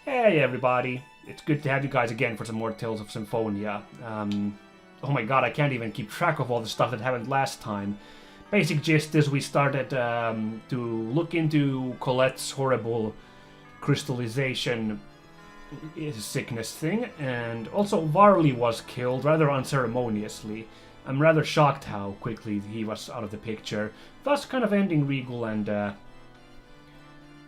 Hey everybody, it's good to have you guys again for some more Tales of Symphonia. Oh my god, I can't even keep track of all the stuff that happened last time. Basic gist is we started to look into Colette's horrible crystallization sickness thing, and also Varley was killed rather unceremoniously. I'm rather shocked how quickly he was out of the picture, thus kind of ending Regal and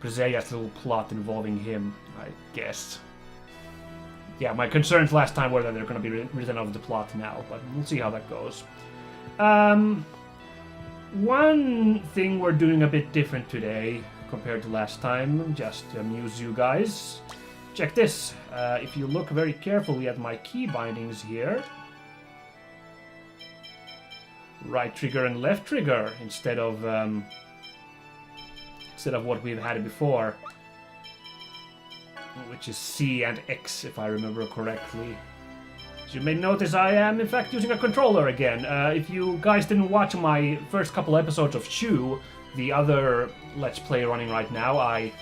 Prezea's little plot involving him, I guess. Yeah, my concerns last time were that they're going to be written out of the plot now, but we'll see how that goes. One thing we're doing a bit different today compared to last time, just to amuse you guys. Check this. If you look very carefully at my key bindings here, right trigger and left trigger instead of what we've had before, which is C and X if I remember correctly. As you may notice, I am in fact using a controller again. If you guys didn't watch my first couple episodes of Shu, the other Let's Play running right now, I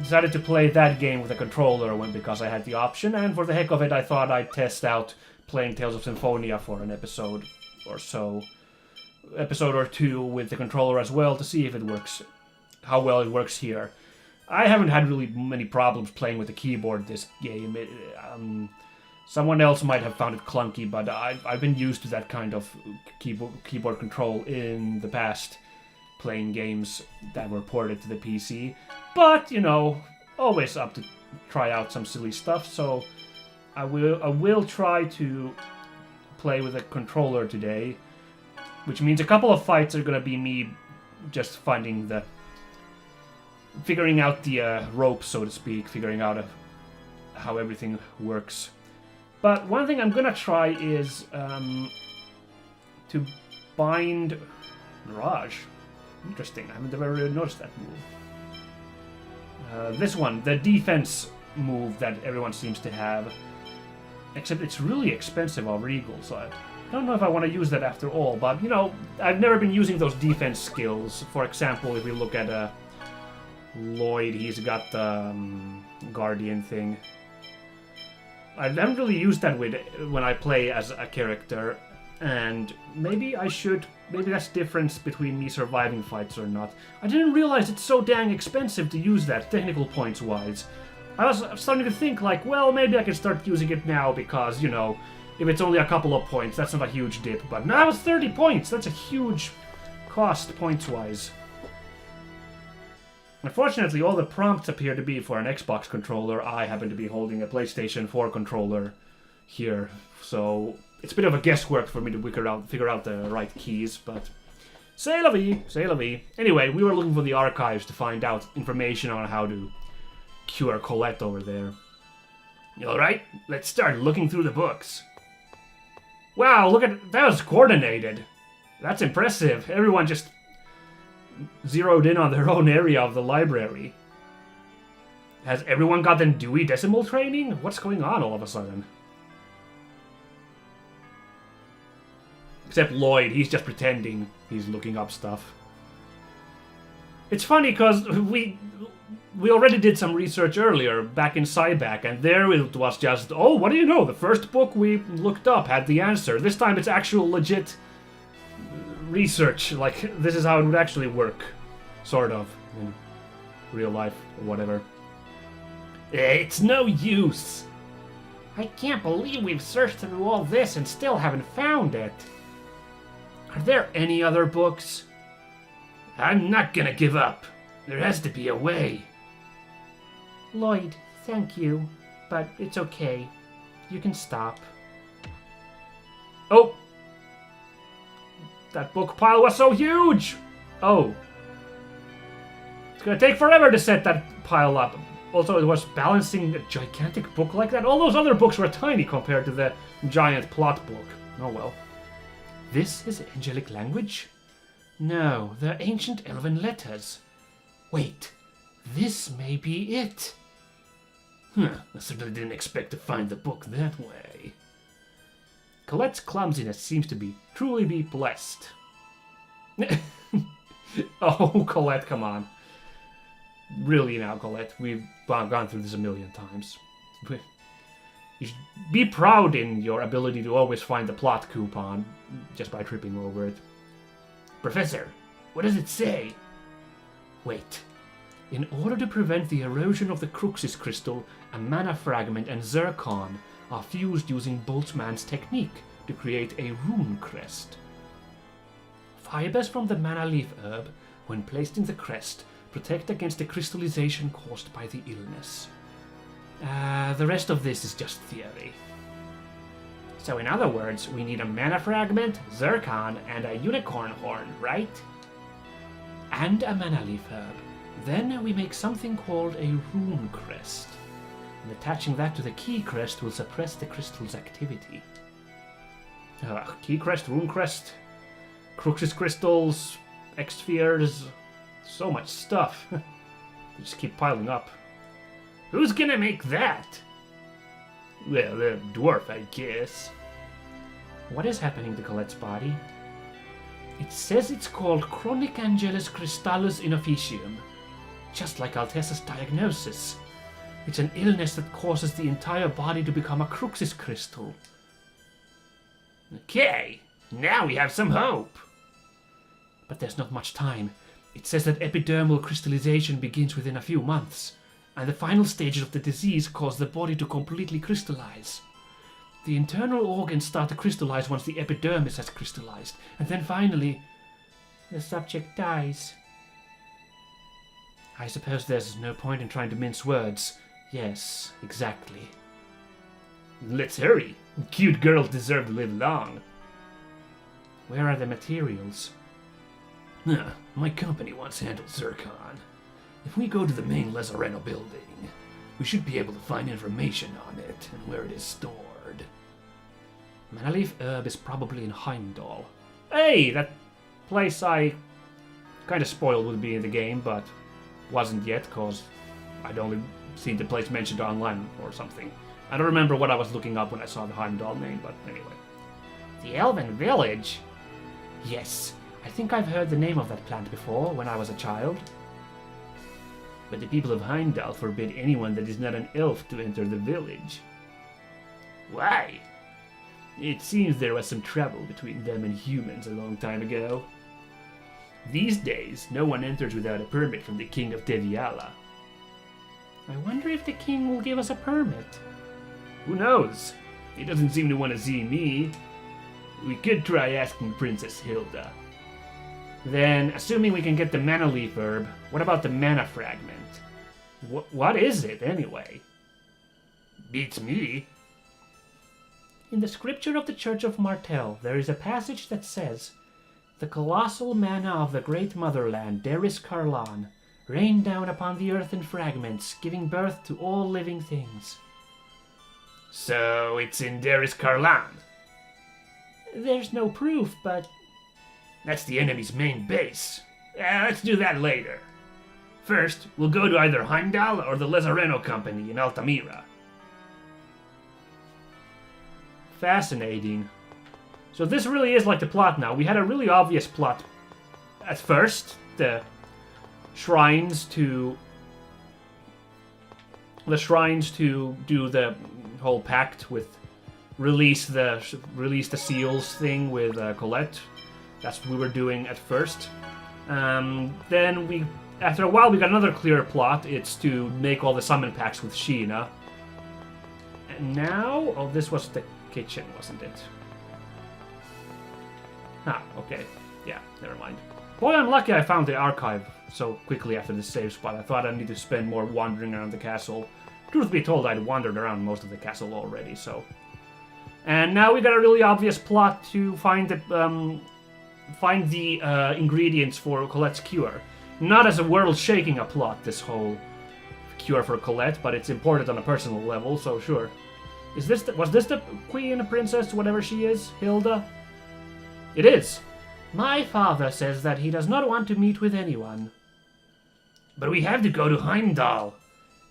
decided to play that game with a controller because I had the option, and for the heck of it I thought I'd test out playing Tales of Symphonia for an episode or two with the controller as well to see if it works, how well it works here. I haven't had really many problems playing with the keyboard this game. Someone else might have found it clunky, but I've been used to that kind of keyboard control in the past, playing games that were ported to the PC. But, you know, always up to try out some silly stuff, so I will try to play with a controller today, which means a couple of fights are gonna be me just figuring out the ropes, so to speak, figuring out how everything works. But one thing I'm gonna try is to bind Mirage. Interesting, I haven't ever really noticed that move. This one, the defense move that everyone seems to have, except it's really expensive on Regal, so I don't know if I want to use that after all, but, you know, I've never been using those defense skills. For example, if we look at Lloyd, he's got the Guardian thing. I haven't really used that when I play as a character, and maybe that's the difference between me surviving fights or not. I didn't realize it's so dang expensive to use that, technical points-wise. I was starting to think, like, well, maybe I can start using it now because, you know, if it's only a couple of points, that's not a huge dip, but now it's 30 points! That's a huge cost points-wise. Unfortunately, all the prompts appear to be for an Xbox controller. I happen to be holding a PlayStation 4 controller here, so it's a bit of a guesswork for me to figure out the right keys, but c'est la vie, c'est la vie. Anyway, we were looking for the archives to find out information on how to cure Colette over there. Alright, let's start looking through the books. Wow, look at that, was coordinated. That's impressive. Everyone just zeroed in on their own area of the library. Has everyone gotten Dewey Decimal training? What's going on all of a sudden? Except Lloyd, he's just pretending he's looking up stuff. It's funny because we already did some research earlier back in Cyback, and there it was just, oh, what do you know? The first book we looked up had the answer. This time it's actual legit research, like this is how it would actually work, sort of, in real life or whatever. It's no use. I can't believe we've searched through all this and still haven't found it. Are there any other books? I'm not gonna give up. There has to be a way. Lloyd, thank you, but it's okay. You can stop. Oh! That book pile was so huge! Oh. It's gonna take forever to set that pile up. Also, it was balancing a gigantic book like that. All those other books were tiny compared to the giant plot book. Oh well. This is angelic language? No, they're ancient elven letters. Wait, this may be it. I certainly didn't expect to find the book that way. Colette's clumsiness seems to truly be blessed. Oh, Colette, come on. really now, Colette, we've gone through this a million times. You should be proud in your ability to always find the plot coupon just by tripping over it. Professor, what does it say? Wait. In order to prevent the erosion of the Cruxis crystal, a mana fragment and Zircon are fused using Boltzmann's technique to create a rune crest. Fibers from the mana leaf herb, when placed in the crest, protect against the crystallization caused by the illness. The rest of this is just theory. So in other words, we need a mana fragment, Zircon, and a unicorn horn, right? And a mana leaf herb. Then we make something called a rune crest. And attaching that to the key crest will suppress the crystal's activity. Key crest, rune crest, Cruxis crystals, X-spheres, so much stuff. They just keep piling up. Who's gonna make that? Well, the dwarf, I guess. What is happening to Colette's body? It says it's called Chronic Angelus Crystallus in Officium. Just like Altessa's diagnosis. It's an illness that causes the entire body to become a Cruxis crystal. Okay, now we have some hope. But there's not much time. It says that epidermal crystallization begins within a few months, and the final stages of the disease cause the body to completely crystallize. The internal organs start to crystallize once the epidermis has crystallized, and then finally, the subject dies. I suppose there's no point in trying to mince words. Yes, exactly. Let's hurry. Cute girls deserve to live long. Where are the materials? My company once handled Zircon. If we go to the main Lazareno building, we should be able to find information on it and where it is stored. Mana leaf herb is probably in Heimdall. Hey, that place I kind of spoiled would be in the game, but wasn't yet, cause I'd only seen the place mentioned online or something. I don't remember what I was looking up when I saw the Heimdall name, but anyway. The Elven Village? Yes, I think I've heard the name of that plant before, when I was a child. But the people of Heimdall forbid anyone that is not an elf to enter the village. Why? It seems there was some trouble between them and humans a long time ago. These days, no one enters without a permit from the King of Deviala. I wonder if the king will give us a permit. Who knows? He doesn't seem to want to see me. We could try asking Princess Hilda. Then, assuming we can get the mana leaf herb, what about the mana fragment? What is it, anyway? Beats me. In the scripture of the Church of Martel, there is a passage that says, "The colossal mana of the great motherland, Deris Karlan, rained down upon the earth in fragments, giving birth to all living things." So it's in Deris Karlan? There's no proof, but... That's the enemy's main base. Let's do that later. First, we'll go to either Heimdall or the Lazareno Company in Altamira. Fascinating. So this really is like the plot now. We had a really obvious plot at first. The shrines to do the whole pact with release the seals thing with Colette. That's what we were doing at first. Then after a while we got another clear plot. It's to make all the summon packs with Sheena. And now, oh, this was the kitchen, wasn't it? Ah, okay. Yeah, never mind. Boy, I'm lucky I found the archive so quickly after the save spot. I thought I'd need to spend more wandering around the castle. Truth be told, I'd wandered around most of the castle already, so... And now we got a really obvious plot to find the ingredients for Colette's cure. Not as a world-shaking a plot, this whole cure for Colette, but it's important on a personal level, so sure. Was this the queen, princess, whatever she is, Hilda? It is. My father says that he does not want to meet with anyone. But we have to go to Heimdall.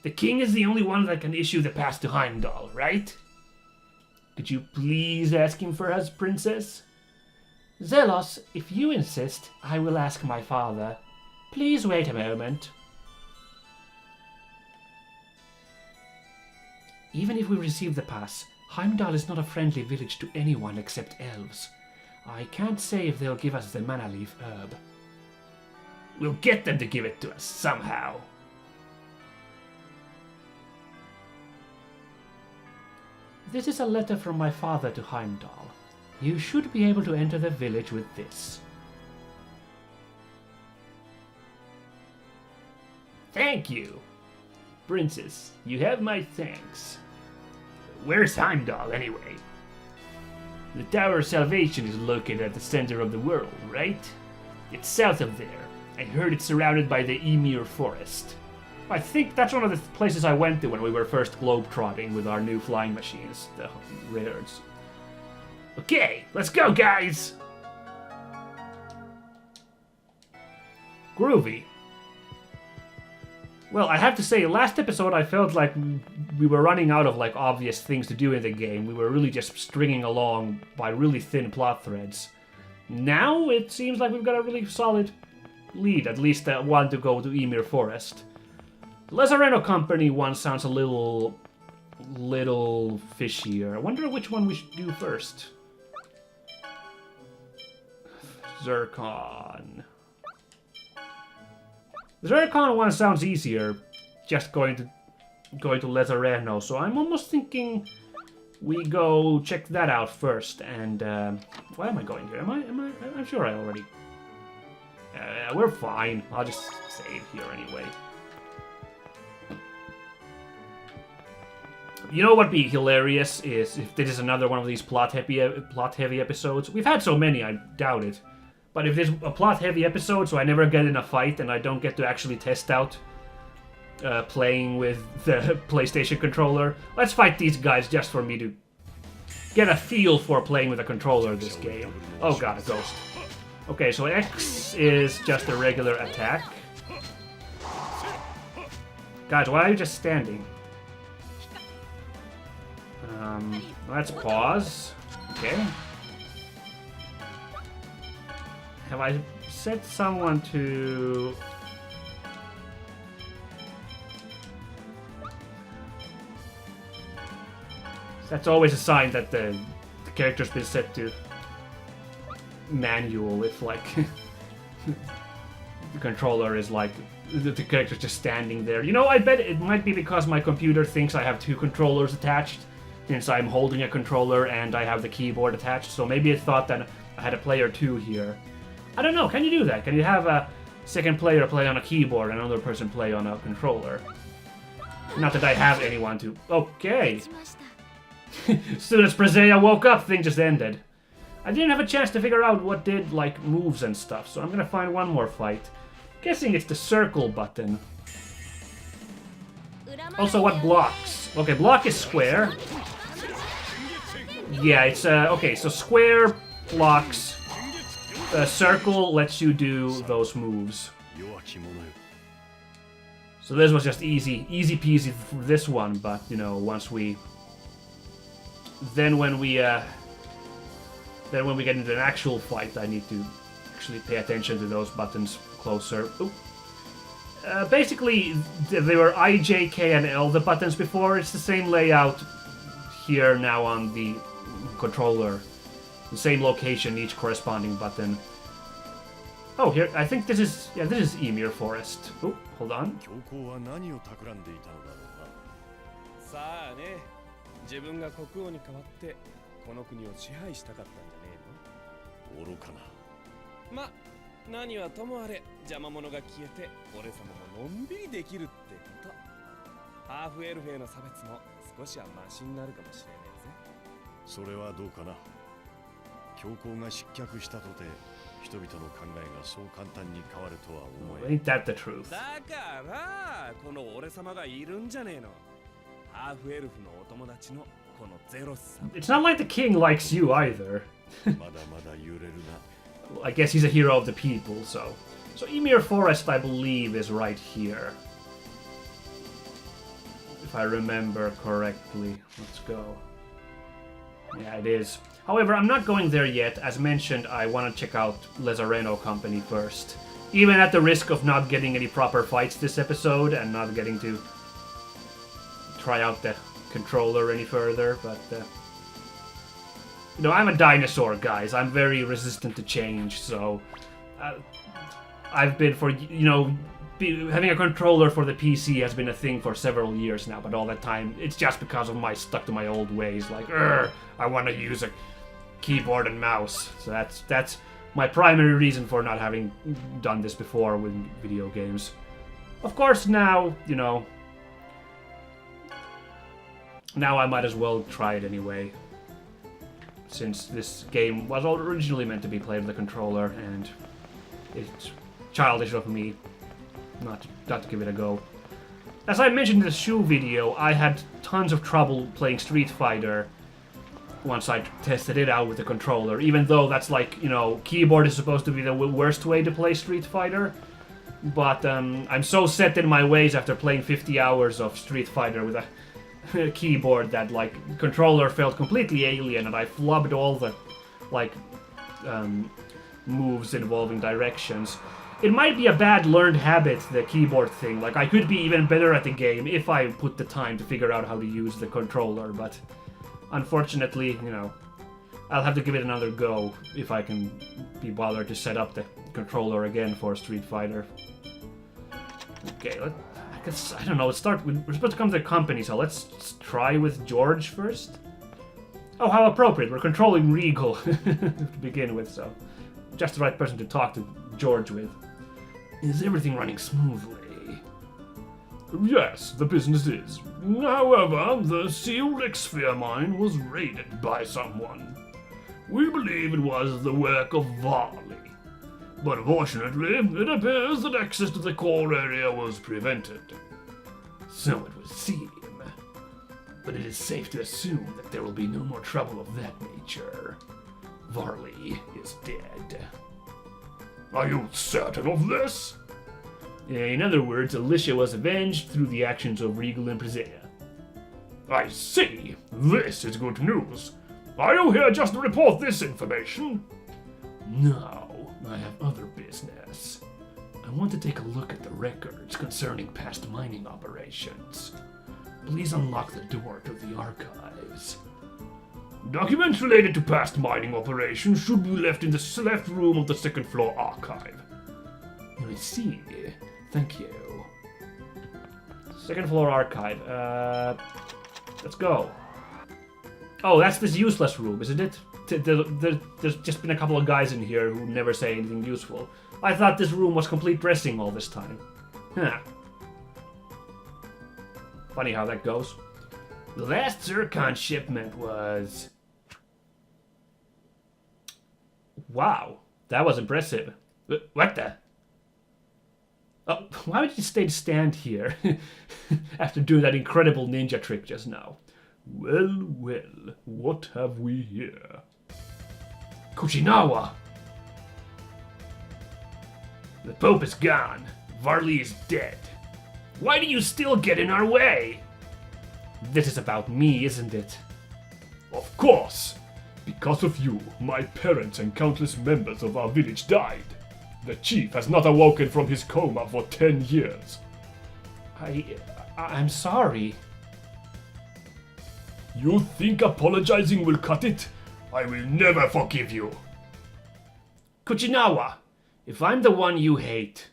The king is the only one that can issue the pass to Heimdall, right? Could you please ask him for us, princess? Zelos, if you insist, I will ask my father. Please wait a moment. Even if we receive the pass, Heimdall is not a friendly village to anyone except elves. I can't say if they'll give us the mana leaf herb. We'll get them to give it to us somehow. This is a letter from my father to Heimdall. You should be able to enter the village with this. Thank you. Princess, you have my thanks. Where's Heimdall, anyway? The Tower of Salvation is located at the center of the world, right? It's south of there. I heard it's surrounded by the Ymir Forest. I think that's one of the places I went to when we were first globetrotting with our new flying machines, the rares. Okay, let's go, guys! Groovy. Well, I have to say, last episode I felt like we were running out of like obvious things to do in the game. We were really just stringing along by really thin plot threads. Now it seems like we've got a really solid lead, at least one to go to Ymir Forest. The Lazzareno Company one sounds a little fishier. I wonder which one we should do first. Zircon. The Zircon one sounds easier, just going to Lazzareno, so I'm almost thinking we go check that out first. And why am I going here? I'm sure I already. We're fine. I'll just save here anyway. You know what'd be hilarious is if this is another one of these plot-heavy episodes. We've had so many, I doubt it. But if there's a plot-heavy episode, so I never get in a fight and I don't get to actually test out playing with the PlayStation controller, let's fight these guys just for me to get a feel for playing with a controller this game. Oh god, a ghost. Okay, so X is just a regular attack. Guys, why are you just standing? Let's pause. Okay. Have I set someone to... That's always a sign that the character's been set to manual if like the controller is like the character's just standing there. You know, I bet it might be because my computer thinks I have two controllers attached since I'm holding a controller and I have the keyboard attached, so maybe it thought that I had a player 2 here. I don't know, can you do that? Can you have a second player play on a keyboard and another person play on a controller? Not that I have anyone to... Okay. As soon as Presea woke up, thing just ended. I didn't have a chance to figure out what did, like, moves and stuff, so I'm gonna find one more fight. Guessing it's the circle button. Also, what blocks? Okay, block is square. Yeah, it's, okay, so square blocks. Circle lets you do those moves. So this was just easy peasy for this one, but, you know, once we... Then when we get into an actual fight, I need to actually pay attention to those buttons closer. Oop. Basically, they were I, J, K, and L, the buttons before. It's the same layout here now on the controller. The same location, each corresponding button. Oh, here, I think this is... Yeah, this is Ymir Forest. Oh, hold on. 自分が国王に代わってこの国を支配したかったんじゃねえの？愚かな。ま、何はともあれ邪魔者が消えて俺様ものんびりできるってこと。ハーフエルフへの差別も少しはマシになるかもしれねえぜ。それはどうかな。教皇が失脚したとて人々の考えがそう簡単に変わるとは思え。Ain't that the truth? だからこの俺様がいるんじゃねえの。 It's not like the king likes you either. I guess he's a hero of the people, so... So Ymir Forest, I believe, is right here. If I remember correctly. Let's go. Yeah, it is. However, I'm not going there yet. As mentioned, I want to check out Lazzareno Company first. Even at the risk of not getting any proper fights this episode and not getting to try out the controller any further, but you know, I'm a dinosaur, guys. I'm very resistant to change, so I've been for, you know, having a controller for the PC has been a thing for several years now, but all that time it's just because of my stuck to my old ways, like I want to use a keyboard and mouse. So that's my primary reason for not having done this before with video games. Of course, now, you know, now I might as well try it anyway, since this game was originally meant to be played with a controller, and it's childish of me not to give it a go. As I mentioned in the shoe video, I had tons of trouble playing Street Fighter once I tested it out with the controller, even though that's like, you know, keyboard is supposed to be the worst way to play Street Fighter. But I'm so set in my ways after playing 50 hours of Street Fighter with a keyboard that, like, controller felt completely alien, and I flubbed all the, like, moves involving directions. It might be a bad learned habit, the keyboard thing. Like, I could be even better at the game if I put the time to figure out how to use the controller, but unfortunately, you know, I'll have to give it another go if I can be bothered to set up the controller again for Street Fighter. Okay, I guess, I don't know, let's start with, we're supposed to come to the company, so let's try with George first. Oh, how appropriate, we're controlling Regal to begin with, so just the right person to talk to George with. Is everything running smoothly? Yes, the business is. However, the sealed X-Sphere mine was raided by someone. We believe it was the work of Varley. But fortunately, it appears that access to the core area was prevented. So it would seem. But it is safe to assume that there will be no more trouble of that nature. Varley is dead. Are you certain of this? In other words, Alicia was avenged through the actions of Regal and Presea. I see. This is good news. Are you here just to report this information? No, I have other business. I want to take a look at the records concerning past mining operations. Please unlock the door to the archives. Documents related to past mining operations should be left in the left room of the second floor archive. I see. Thank you. Second floor archive. Let's go. Oh, that's this useless room, isn't it? There's just been a couple of guys in here who never say anything useful. I thought this room was complete dressing all this time. Huh. Funny how that goes. The last Zircon shipment was... Wow, that was impressive. What the? Oh, why would you stand here after doing that incredible ninja trick just now? Well, well, what have we here? Kuchinawa! The Pope is gone. Varley is dead. Why do you still get in our way? This is about me, isn't it? Of course! Because of you, my parents and countless members of our village died. The chief has not awoken from his coma for 10 years. I'm sorry. You think apologizing will cut it? I will never forgive you. Kuchinawa, if I'm the one you hate...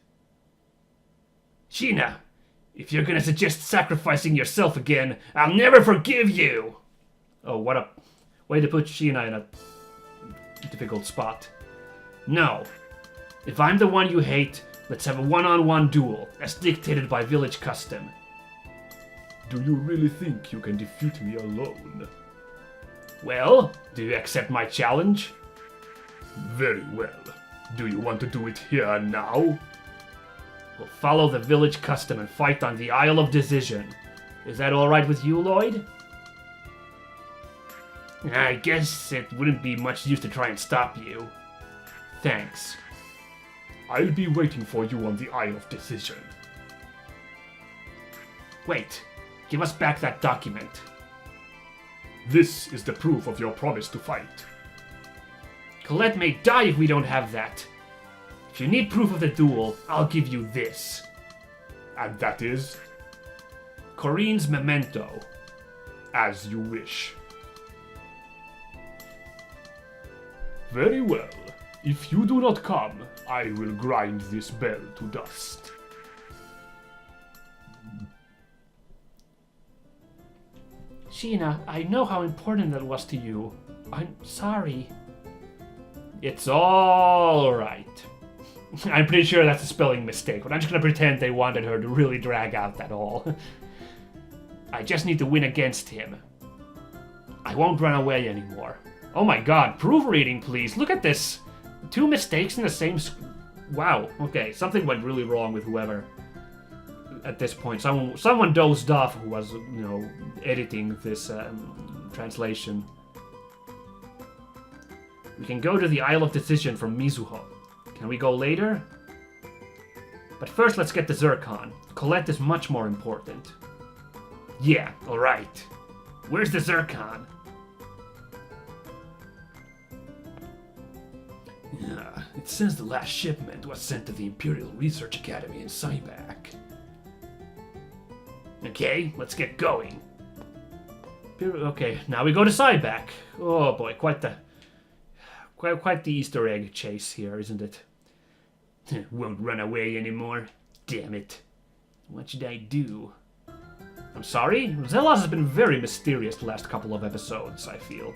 Sheena, if you're gonna suggest sacrificing yourself again, I'll never forgive you! Oh, what a way to put Sheena in a difficult spot. No. If I'm the one you hate, let's have a one-on-one duel, as dictated by village custom. Do you really think you can defeat me alone? Well, do you accept my challenge? Very well. Do you want to do it here and now? We'll follow the village custom and fight on the Isle of Decision. Is that alright with you, Lloyd? I guess it wouldn't be much use to try and stop you. Thanks. I'll be waiting for you on the Isle of Decision. Wait, give us back that document. This is the proof of your promise to fight. Colette may die if we don't have that. If you need proof of the duel, I'll give you this. And that is? Corinne's memento. As you wish. Very well. If you do not come, I will grind this bell to dust. Sheena, I know how important that was to you. I'm sorry. It's all right. I'm pretty sure that's a spelling mistake, but I'm just gonna pretend they wanted her to really drag out that all. I just need to win against him. I won't run away anymore. Oh my god, proofreading please. Look at this. 2 mistakes in the same... Wow, okay, something went really wrong with whoever. At this point, someone dozed off who was, you know, editing this translation. We can go to the Isle of Decision from Mizuho. Can we go later? But first, let's get the Zircon. Colette is much more important. Yeah, alright. Where's the Zircon? It says the last shipment was sent to the Imperial Research Academy in Sybac. Okay, let's get going. Okay, now we go to Sybac. Oh boy, quite the Easter egg chase here, isn't it? Won't run away anymore. Damn it. What should I do? I'm sorry? Zelos has been very mysterious the last couple of episodes, I feel.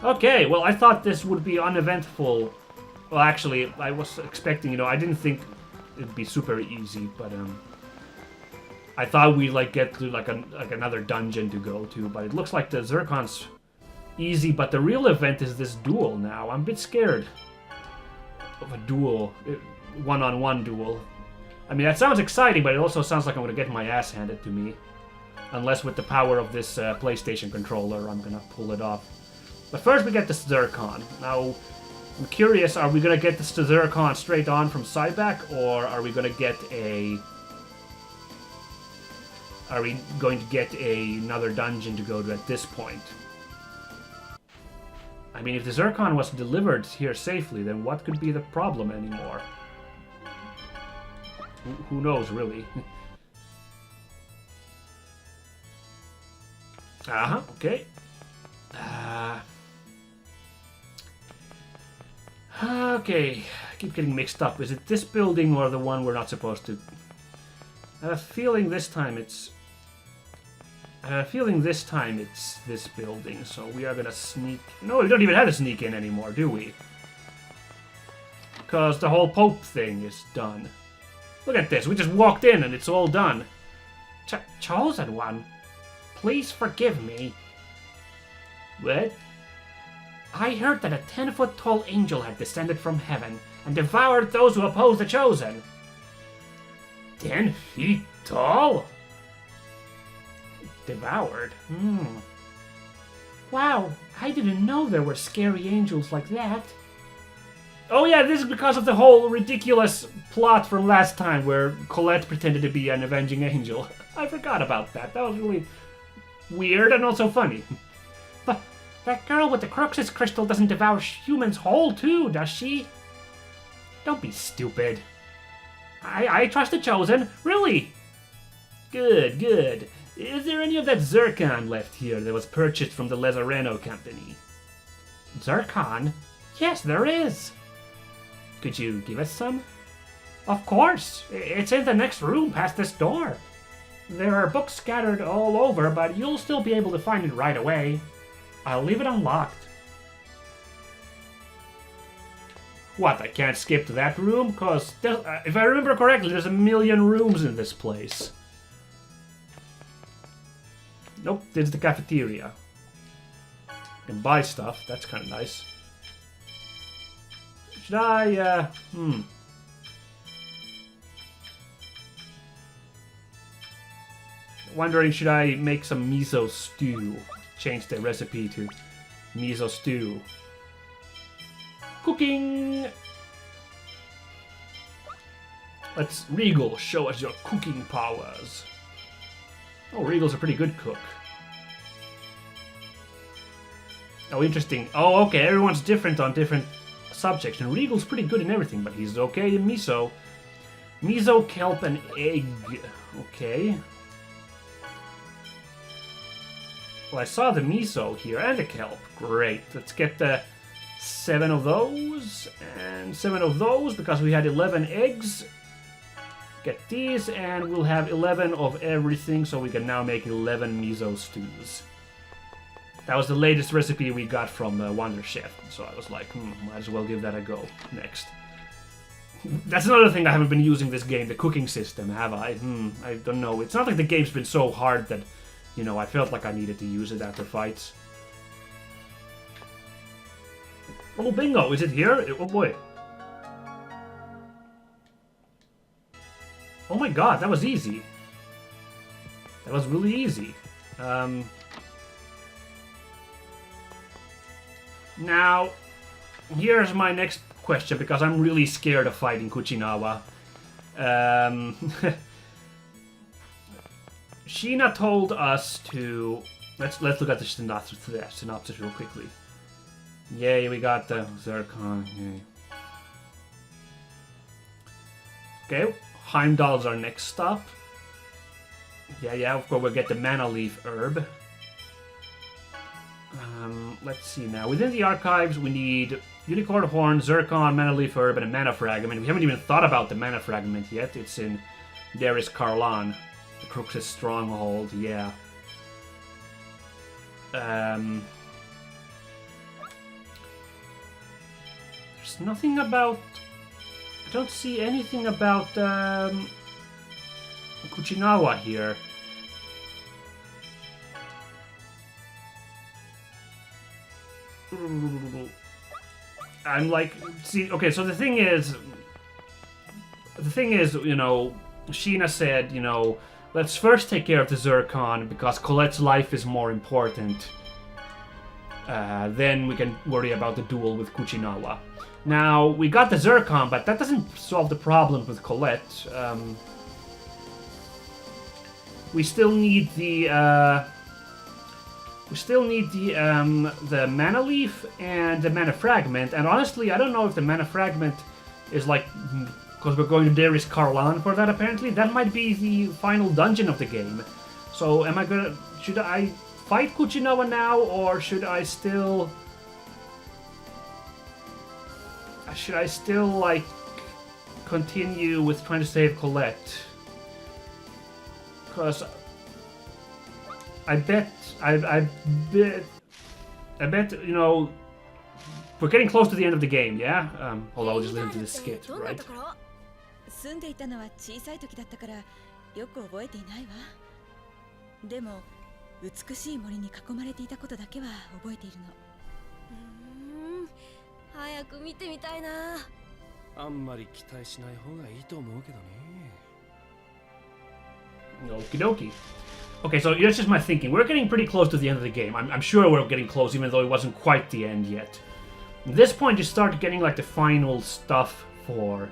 Okay, well, I thought this would be uneventful. Well, actually, I was expecting, you know, I didn't think it'd be super easy, but, I thought we'd, like, get to, like another dungeon to go to, but it looks like the Zircon's easy, but the real event is this duel now. I'm a bit scared of a duel, one-on-one duel. I mean, that sounds exciting, but it also sounds like I'm gonna get my ass handed to me. Unless with the power of this PlayStation controller, I'm gonna pull it off. But first we get the Zircon. Now, I'm curious, are we gonna get the Zircon straight on from Sybac, or are we gonna get a... Are we going to get another dungeon to go to at this point? I mean, if the Zircon was delivered here safely, then what could be the problem anymore? Who knows, really? Okay. Okay, I keep getting mixed up. Is it this building or the one we're not supposed to... I have a feeling this time it's this building, so we are gonna sneak... No, we don't even have to sneak in anymore, do we? Because the whole Pope thing is done. Look at this, we just walked in and it's all done. Chosen One, please forgive me. What? I heard that a 10-foot-tall angel had descended from heaven and devoured those who oppose the Chosen. 10 feet tall? Devoured? Wow, I didn't know there were scary angels like that. Oh yeah, this is because of the whole ridiculous plot from last time where Colette pretended to be an avenging angel. I forgot about that. That was really weird and also funny. But that girl with the Cruxus crystal doesn't devour humans whole too, does she? Don't be stupid. I trust the Chosen, really. Good, good. Is there any of that Zircon left here that was purchased from the Lezareno company? Zircon? Yes, there is. Could you give us some? Of course. It's in the next room past this door. There are books scattered all over, but you'll still be able to find it right away. I'll leave it unlocked. What, I can't skip to that room? Because, if I remember correctly, there's a million rooms in this place. Nope, this is the cafeteria. You can buy stuff, that's kind of nice. Should I, Wondering, should I make some miso stew? Change the recipe to miso stew. Cooking! Let's Regal show us your cooking powers. Oh, Regal's a pretty good cook. Oh, interesting. Oh, okay, everyone's different on different subjects, and Regal's pretty good in everything, but he's okay in miso. Miso, kelp, and egg. Okay. Well, I saw the miso here and the kelp. Great. Let's get the 7 of those and 7 of those because we had 11 eggs. Get these and we'll have 11 of everything, so we can now make 11 miso stews. That was the latest recipe we got from Wonder Chef, so I was like, might as well give that a go next. That's another thing I haven't been using this game, the cooking system, have I? I don't know. It's not like the game's been so hard that, you know, I felt like I needed to use it after fights. Oh, bingo! Is it here? Oh boy. Oh my god, that was easy. That was really easy. Now, here's my next question, because I'm really scared of fighting Kuchinawa. Sheena told us to... Let's look at the synopsis real quickly. Yay, we got the Zircon. Yay. Okay, Heimdall's our next stop. Yeah, of course we'll get the mana leaf herb. Let's see now. Within the archives, we need unicorn horn, Zircon, mana leaf herb, and a mana fragment. We haven't even thought about the mana fragment yet. It's in Darius Karlan, the Crooks' stronghold. Yeah. There's nothing about... I don't see anything about Kuchinawa here. I'm like, see, okay, so the thing is, you know, Sheena said, you know, let's first take care of the Zircon because Colette's life is more important. Then we can worry about the duel with Kuchinawa. Now, we got the Zircon, but that doesn't solve the problem with Colette. We still need the mana leaf and the mana fragment, and honestly, I don't know if the mana fragment is like, because we're going to Darius Karlan for that apparently, that might be the final dungeon of the game. So should I fight Kuchinawa now, or should I still like continue with trying to save Colette? Because I bet, you know, we're getting close to the end of the game, yeah? Hold on, I'll just listen to this skit, right? 住んでいたのは小さい時だったからよく覚えていないわ。でも美しい森に囲まれていたことだけは覚えているの。早く見てみたいな。あんまり期待しない方がいいと思うけどね。Okie dokie. Okay, so that's just my thinking. We're getting pretty close to the end of the game. I'm sure we're getting close, even though it wasn't quite the end yet. At this point, you start getting like the final stuff for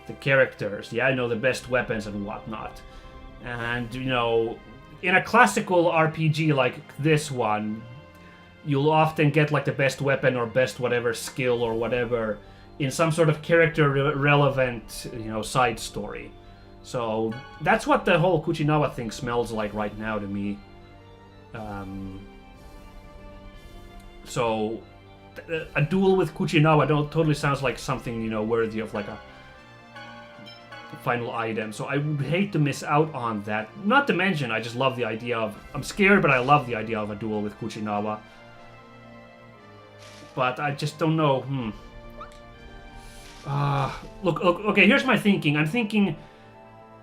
the characters. Yeah, I know the best weapons and whatnot. And, you know, in a classical RPG like this one, you'll often get like the best weapon or best whatever skill or whatever in some sort of character relevant, you know, side story. So that's what the whole Kuchinawa thing smells like right now to me. So a duel with Kuchinawa totally sounds like something, you know, worthy of like a final item. So I would hate to miss out on that. Not to mention, I just love the idea of... I'm scared, but I love the idea of a duel with Kuchinawa. But I just don't know. Look, okay, here's my thinking. I'm thinking...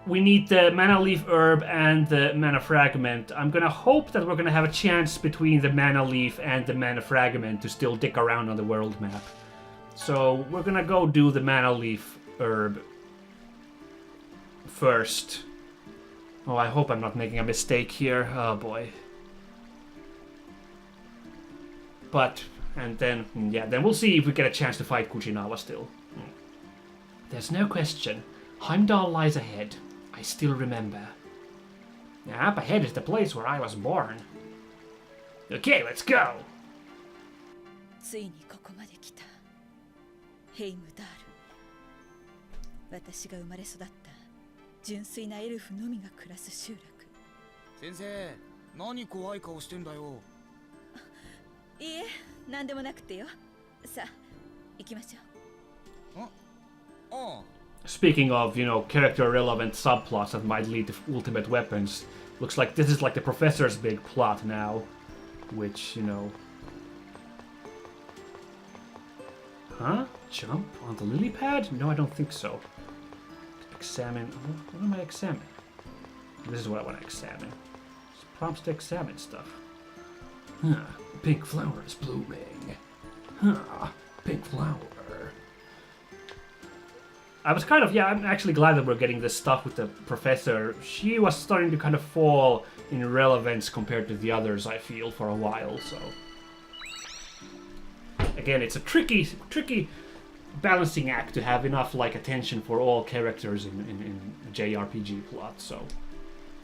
We need the mana leaf herb and the mana fragment. I'm gonna hope that we're gonna have a chance between the mana leaf and the mana fragment to still dick around on the world map. So we're gonna go do the mana leaf herb first. Oh, I hope I'm not making a mistake here. Oh boy. But, and then, yeah, then we'll see if we get a chance to fight Kuchinawa still. There's no question. Heimdall lies ahead. I still remember. Now, up ahead is the place where I was born. Okay, let's go! ついにここまで来た。ヘイムダール。私が生まれ育った純粋なエルフのみが暮らす集落。先生、何怖い顔してんだよ。いいえ、何でもなくてよ。さあ、行きましょう。Speaking of, you know, character-relevant subplots that might lead to ultimate weapons, looks like this is like the professor's big plot now, which, you know... Huh? Jump on the lily pad? No, I don't think so. Examine... What am I examining? This is what I want to examine. Just prompts to examine stuff. Huh. Pink flower is blooming. Huh. Pink flower. I was kind of, yeah, I'm actually glad that we're getting this stuff with the professor. She was starting to kind of fall in relevance compared to the others, I feel, for a while, so... Again, it's a tricky balancing act to have enough, like, attention for all characters in JRPG plot, so...